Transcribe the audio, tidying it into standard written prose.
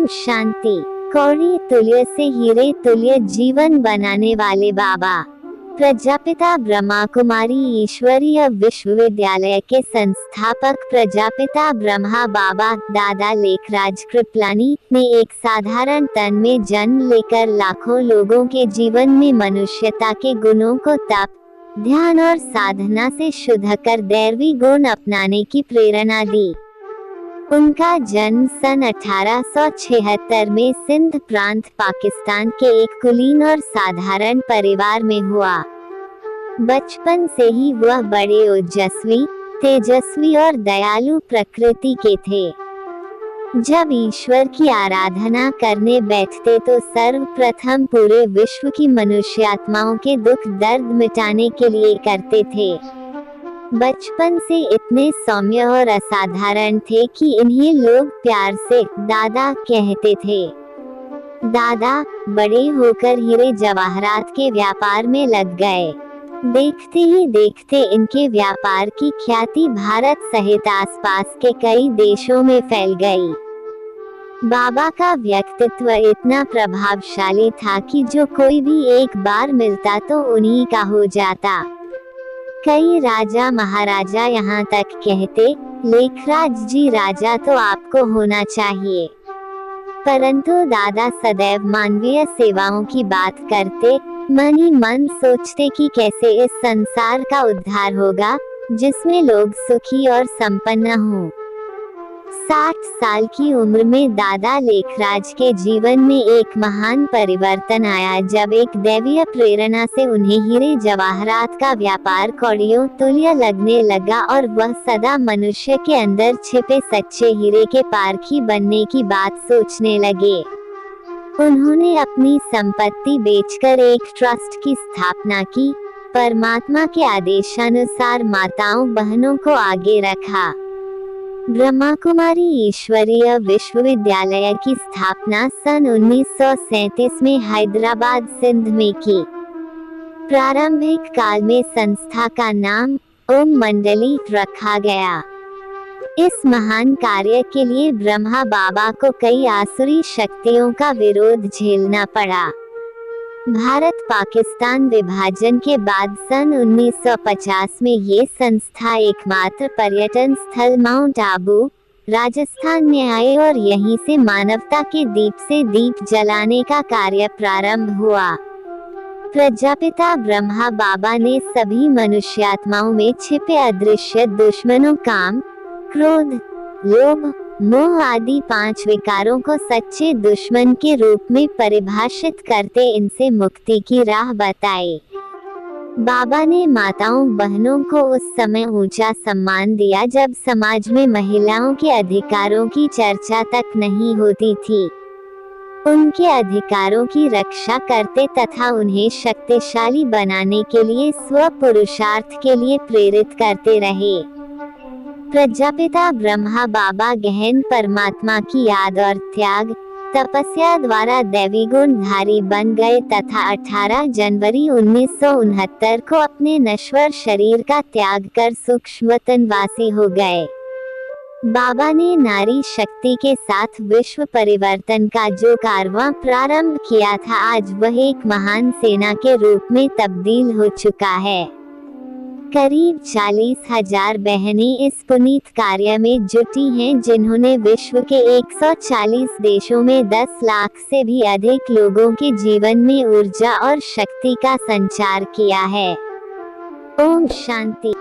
ओम शांति। कौड़ी तुल्य से हीरे तुल्य जीवन बनाने वाले बाबा प्रजापिता ब्रह्मा कुमारी ईश्वरीय विश्वविद्यालय के संस्थापक प्रजापिता ब्रह्मा बाबा दादा लेखराज कृपलानी ने एक साधारण तन में जन्म लेकर लाखों लोगों के जीवन में मनुष्यता के गुणों को तप, ध्यान और साधना से शुद्ध कर दैवी गुण अपनाने की प्रेरणा दी। उनका जन्म सन 1876 में सिंध प्रांत पाकिस्तान के एक कुलीन और साधारण परिवार में हुआ। बचपन से ही वह बड़े ओजस्वी, तेजस्वी और दयालु प्रकृति के थे। जब ईश्वर की आराधना करने बैठते तो सर्वप्रथम पूरे विश्व की मनुष्यात्माओं के दुख दर्द मिटाने के लिए करते थे। बचपन से इतने सौम्य और असाधारण थे कि इन्हें लोग प्यार से दादा कहते थे। दादा बड़े होकर हीरे जवाहरात के व्यापार में लग गए। देखते ही देखते इनके व्यापार की ख्याति भारत सहित आसपास के कई देशों में फैल गई। बाबा का व्यक्तित्व इतना प्रभावशाली था कि जो कोई भी एक बार मिलता तो उन्हीं का हो जाता। कई राजा महाराजा यहाँ तक कहते, लेखराज जी राजा तो आपको होना चाहिए। परंतु दादा सदैव मानवीय सेवाओं की बात करते, मन ही मन सोचते कि कैसे इस संसार का उद्धार होगा जिसमें लोग सुखी और संपन्न हों। 60 साल की उम्र में दादा लेखराज के जीवन में एक महान परिवर्तन आया जब एक दैवीय प्रेरणा से उन्हें हीरे जवाहरात का व्यापार कौड़ियों तुल्य लगने लगा और वह सदा मनुष्य के अंदर छिपे सच्चे हीरे के पारखी बनने की बात सोचने लगे। उन्होंने अपनी संपत्ति बेचकर एक ट्रस्ट की स्थापना की, परमात्मा के आदेशानुसार माताओं बहनों को आगे रखा। ब्रह्मा कुमारी ईश्वरीय विश्वविद्यालय की स्थापना सन 1937 में हैदराबाद सिंध में की। प्रारंभिक काल में संस्था का नाम ओम मंडली रखा गया। इस महान कार्य के लिए ब्रह्मा बाबा को कई आसुरी शक्तियों का विरोध झेलना पड़ा। भारत पाकिस्तान विभाजन के बाद सन 1950 में ये संस्था एकमात्र पर्यटन स्थल माउंट आबू, राजस्थान में आए और यहीं से मानवता के दीप से दीप जलाने का कार्य प्रारंभ हुआ। प्रजापिता ब्रह्मा बाबा ने सभी मनुष्यात्माओं में छिपे अदृश्य दुश्मनों काम, क्रोध, लोभ, मोह आदि 5 विकारों को सच्चे दुश्मन के रूप में परिभाषित करते इनसे मुक्ति की राह बताई। बाबा ने माताओं बहनों को उस समय ऊंचा सम्मान दिया जब समाज में महिलाओं के अधिकारों की चर्चा तक नहीं होती थी। उनके अधिकारों की रक्षा करते तथा उन्हें शक्तिशाली बनाने के लिए स्व पुरुषार्थ के लिए प्रेरित करते रहे। प्रजापिता ब्रह्मा बाबा गहन परमात्मा की याद और त्याग, तपस्या द्वारा दैवी गुणधारी बन गए तथा 18 जनवरी 1969 को अपने नश्वर शरीर का त्याग कर सूक्ष्मतनवासी हो गए। बाबा ने नारी शक्ति के साथ विश्व परिवर्तन का जो कारवां प्रारंभ किया था आज वह एक महान सेना के रूप में तब्दील हो चुका है। करीब 40,000 बहनें इस पुनीत कार्य में जुटी हैं जिन्होंने विश्व के 140 देशों में 10 लाख से भी अधिक लोगों के जीवन में ऊर्जा और शक्ति का संचार किया है। ओम शांति।